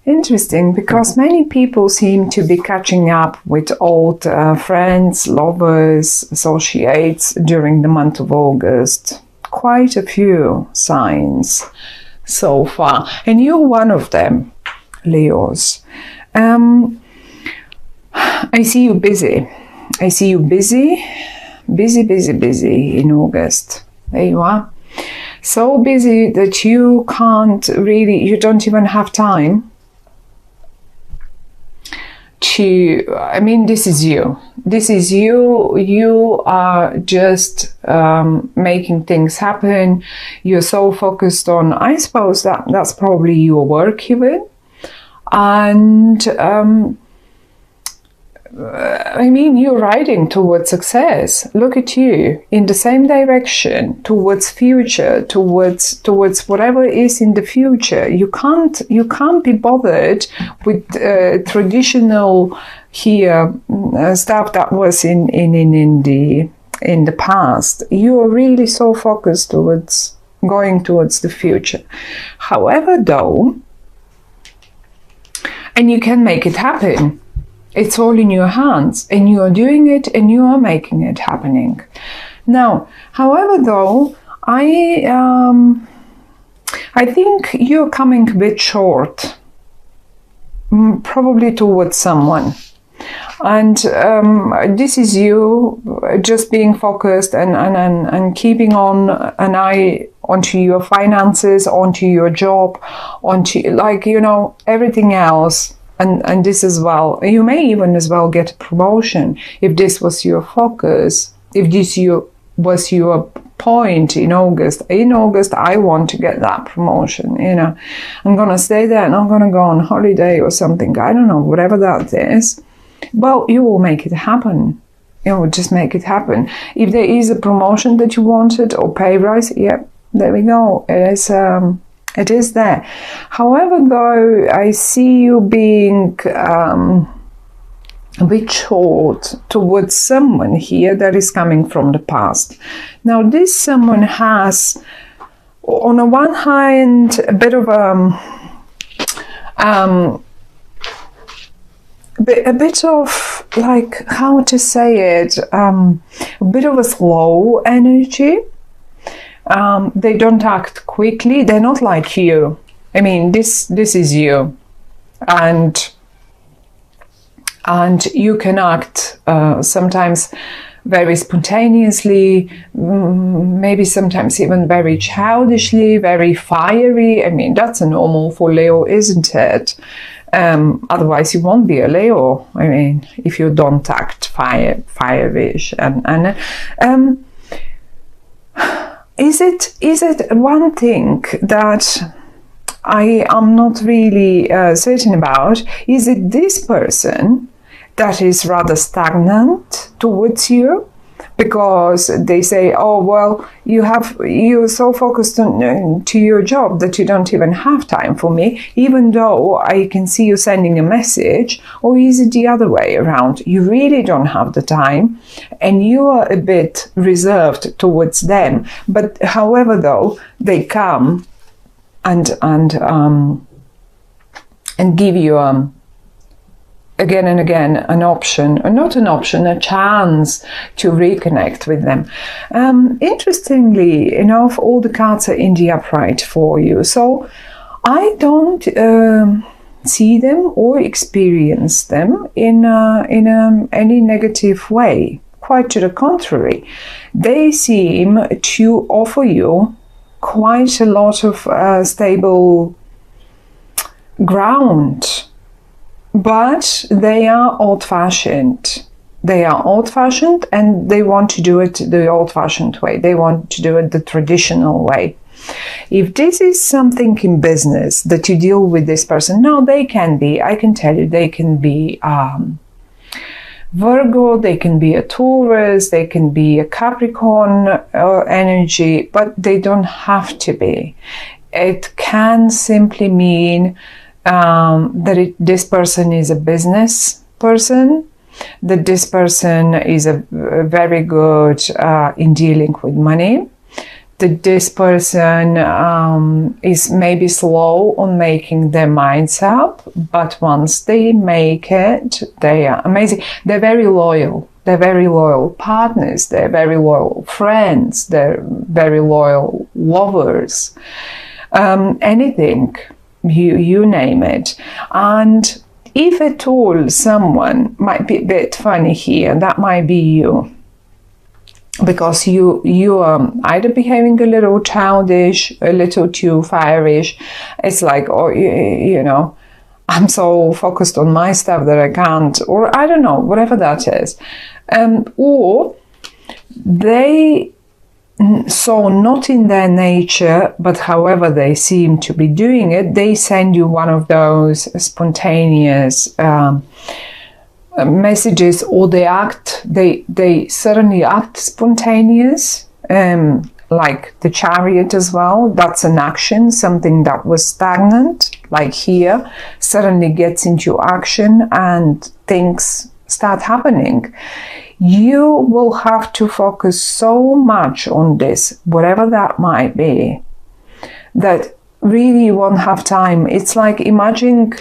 Interesting, because many people seem to be catching up with old friends, lovers, associates during the month of August. Quite a few signs so far, and you're one of them, Leos. I see you busy. I see you busy in August. There you are. So busy that you don't even have time this is you. You are just making things happen. You're so focused on, I suppose that's probably your work even. And you're riding towards success. Look at you, in the same direction, towards future, towards whatever is in the future. You can't be bothered with traditional stuff that was in the past. You are really so focused towards going towards the future. However, though, and you can make it happen. It's all in your hands, and you are doing it, and you are making it happening. Now, however, though, I think you're coming a bit short, probably towards someone. And this is you just being focused and keeping on an eye onto your finances, onto your job, onto everything else. And this as well. You may even as well get a promotion if this was your focus, if this was your point in August. In August, I want to get that promotion. I'm going to stay there and I'm going to go on holiday or something. I don't know, whatever that is. Well, you will make it happen. You will just make it happen. If there is a promotion that you wanted or pay rise, there we go. It is there. However, though, I see you being a bit short towards someone here that is coming from the past. Now, this someone has, on the one hand, a bit of a bit of, like, how to say it, a bit of a slow energy. They don't act quickly. They're not like you. This is you, and you can act sometimes very spontaneously, maybe sometimes even very childishly, very fiery. That's a normal for Leo, isn't it? Otherwise you won't be a Leo. If you don't act fiery-ish and Is it one thing that I am not really certain about? Is it this person that is rather stagnant towards you? Because they say, oh, well, you're so focused on to your job that you don't even have time for me, even though I can see you sending a message. Or is it the other way around? You really don't have the time and you are a bit reserved towards them. But however, though, they come and give you again and again a chance to reconnect with them. Interestingly enough, all the cards are in the upright for you, so I don't see them or experience them in any negative way. Quite to the contrary, they seem to offer you quite a lot of stable ground. But they are old-fashioned. They are old-fashioned and they want to do it the old-fashioned way. They want to do it the traditional way. If this is something in business that you deal with this person, now they can be, I can tell you, they can be Virgo, they can be a Taurus, they can be a Capricorn energy, but they don't have to be. It can simply mean that this person is a business person, that this person is a very good in dealing with money, that this person is maybe slow on making their minds up, but once they make it, they are amazing. They're very loyal. They're very loyal partners. They're very loyal friends. They're very loyal lovers. Anything, you name it. And if at all someone might be a bit funny here, that might be you. Because you are either behaving a little childish, a little too fireish. It's like, oh, you know, I'm so focused on my stuff that I can't, or I don't know, whatever that is. Or they, so not in their nature, but however they seem to be doing it, they send you one of those spontaneous messages, or they certainly act spontaneous, like the Chariot as well. That's an action, something that was stagnant, like here, suddenly gets into action and things start happening. You will have to focus so much on this, whatever that might be, that really you won't have time. It's like imagine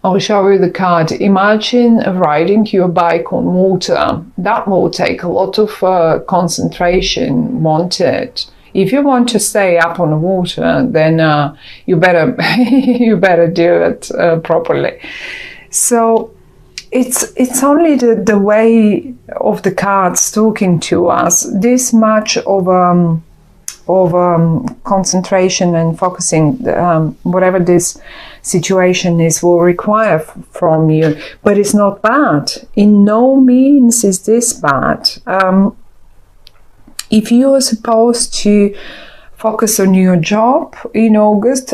I'll show you the card. Imagine riding your bike on water. That will take a lot of concentration, won't it? If you want to stay up on the water, then you better you better do it properly. So it's only the way of the cards talking to us. This much of concentration and focusing, whatever this situation is, will require from you. But it's not bad. In no means is this bad. If you are supposed to focus on your job in August,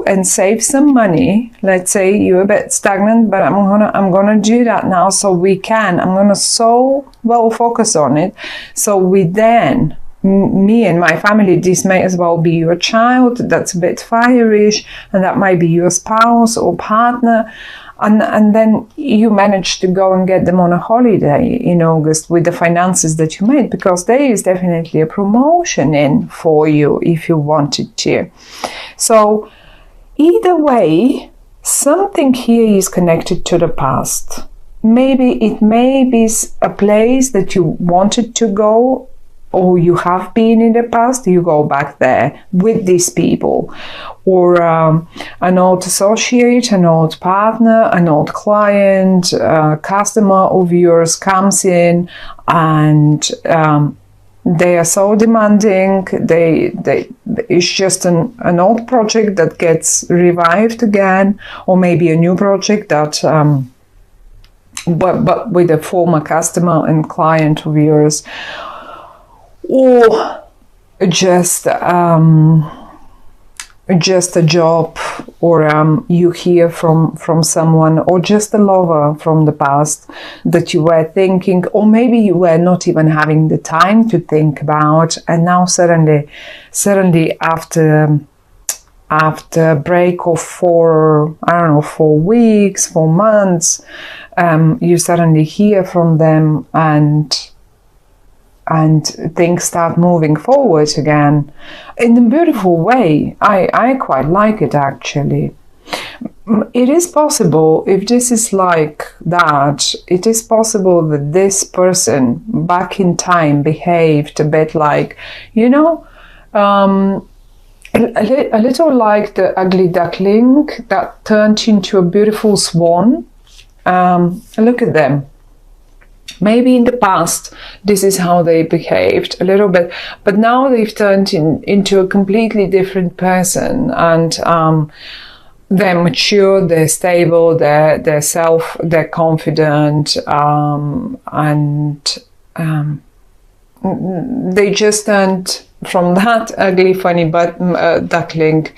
and save some money, let's say you're a bit stagnant, but I'm gonna do that now, so I'm gonna so well focus on it, so we then, me and my family, this may as well be your child that's a bit fireish, and that might be your spouse or partner, and then you manage to go and get them on a holiday in August with the finances that you made, because there is definitely a promotion in for you if you wanted to. So either way, something here is connected to the past. Maybe it may be a place that you wanted to go, or you have been in the past, you go back there with these people, or an old associate, an old partner, an old client, customer of yours comes in, and they are so demanding. It's just an old project that gets revived again, or maybe a new project that, but with a former customer and client of yours. Or just a job, or you hear from someone, or just a lover from the past that you were thinking, or maybe you were not even having the time to think about, and now suddenly after a break of 4 weeks, 4 months, you suddenly hear from them, and things start moving forward again in a beautiful way. I quite like it, actually. It is possible, if this is like that, it is possible that this person back in time behaved a bit like, a little like the ugly duckling that turned into a beautiful swan. Look at them. Maybe in the past, this is how they behaved a little bit, but now they've turned into a completely different person, and they're mature, they're stable, they're confident, and they just turned from that ugly, funny duckling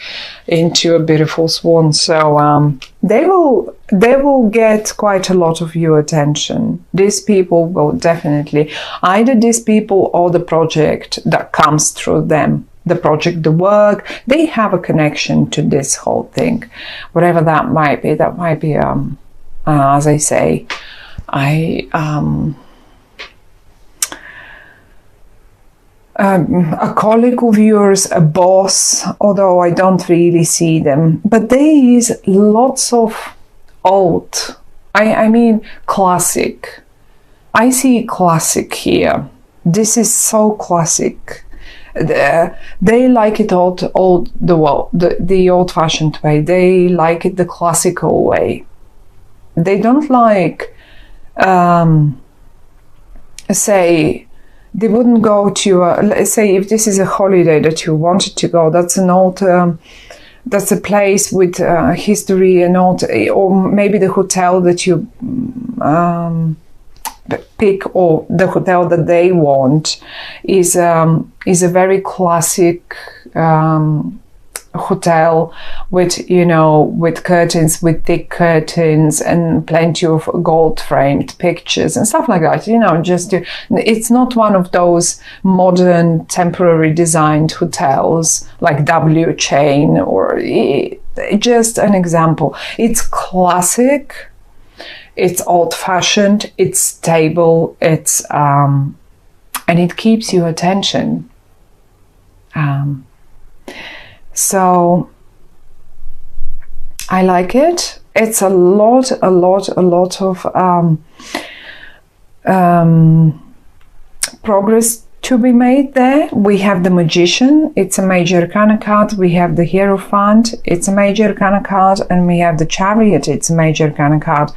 into a beautiful swan. So they will get quite a lot of your attention. These people will definitely, either these people or the project that comes through them, the project, the work, they have a connection to this whole thing, whatever that might be. That might be, as I say, a colleague of yours, a boss, although I don't really see them. But there is lots of old, I mean classic. I see classic here. This is so classic. They like it the old-fashioned way. They like it the classical way. They don't like, say, they wouldn't go to, let's say if this is a holiday that you wanted to go, that's an old, that's a place with history and old, or maybe the hotel that you pick, or the hotel that they want is a very classic hotel with, you know, with curtains, with thick curtains and plenty of gold framed pictures and stuff like that, you know, just to, it's not one of those modern temporary designed hotels like W Chain or just an example. It's classic, it's old-fashioned, it's stable, it's and it keeps your attention. So I like it. It's a lot of progress to be made there. We have the Magician, it's a major arcana card. We have the Hierophant, it's a major arcana card, and we have the Chariot, it's a major arcana card.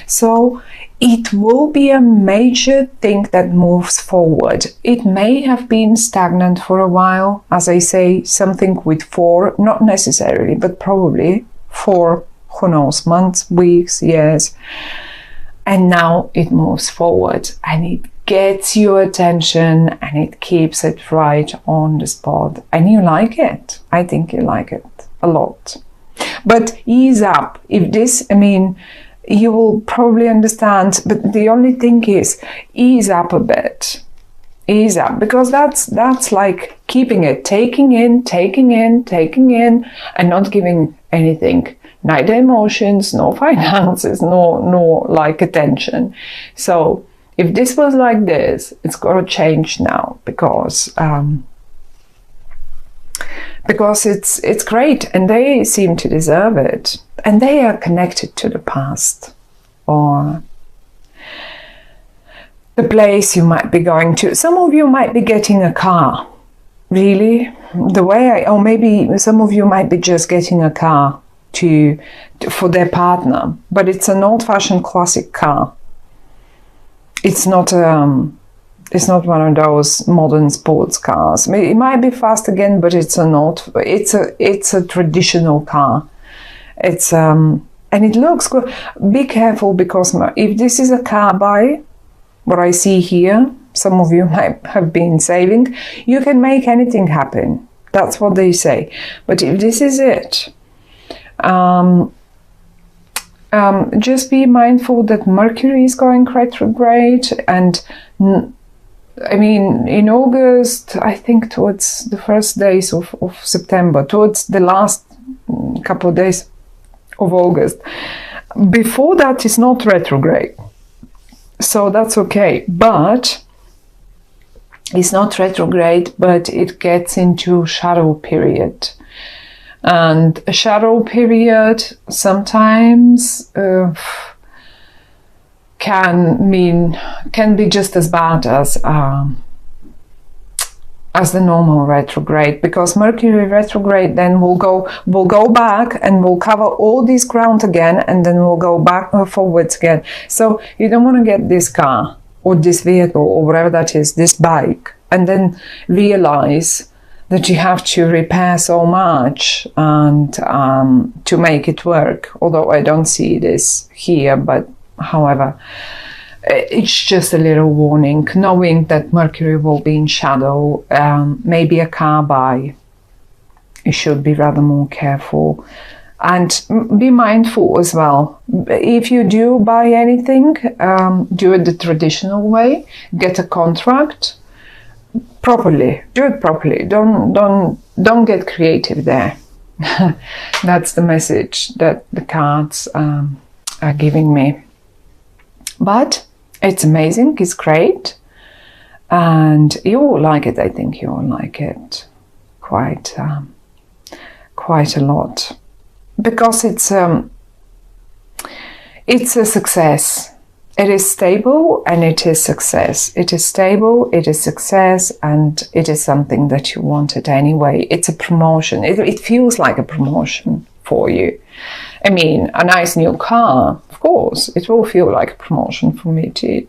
So it will be a major thing that moves forward. It may have been stagnant for a while, as I say, something with 4, not necessarily, but probably 4, who knows, months, weeks, years. And now it moves forward and it gets your attention and it keeps it right on the spot. And you like it. I think you like it a lot. But ease up. If this, I mean, you will probably understand, but the only thing is ease up a bit. Ease up, because that's like keeping it, taking in, and not giving anything. Neither emotions, no finances, no like attention. So if this was like this, it's got to change now, because it's great and they seem to deserve it, and they are connected to the past or the place you might be going to. Some of you might be getting a car, really, the way or maybe some of you might be just getting a car for their partner, but it's an old-fashioned classic car. It's not one of those modern sports cars. It might be fast again, but it's a traditional car. It's and it looks good. Be careful, because if this is a car buy, what I see here, some of you might have been saving, you can make anything happen. That's what they say. But if this is it, just be mindful that Mercury is going retrograde, and I mean, in August, I think towards the first days of September, towards the last couple of days of August. Before that is not retrograde, so that's okay. But it's not retrograde, but it gets into shadow period. And a shadow period sometimes can be just as bad as the normal retrograde, because Mercury retrograde then will go back and will cover all this ground again, and then we'll go back forwards again. So you don't want to get this car or this vehicle or whatever that is, this bike, and then realize that you have to repair so much and to make it work. Although I don't see this here, but however, it's just a little warning, knowing that Mercury will be in shadow. Maybe a car buy, you should be rather more careful, and be mindful as well. If you do buy anything, do it the traditional way. Get a contract properly. Do it properly. Don't get creative there. That's the message that the cards are giving me. But it's amazing. It's great. And you will like it. I think you will like it quite a lot, because it's a success. It is stable and it is success. It is stable, it is success, and it is something that you wanted anyway. It's a promotion. It feels like a promotion for you. I mean, a nice new car, of course, it will feel like a promotion for me too.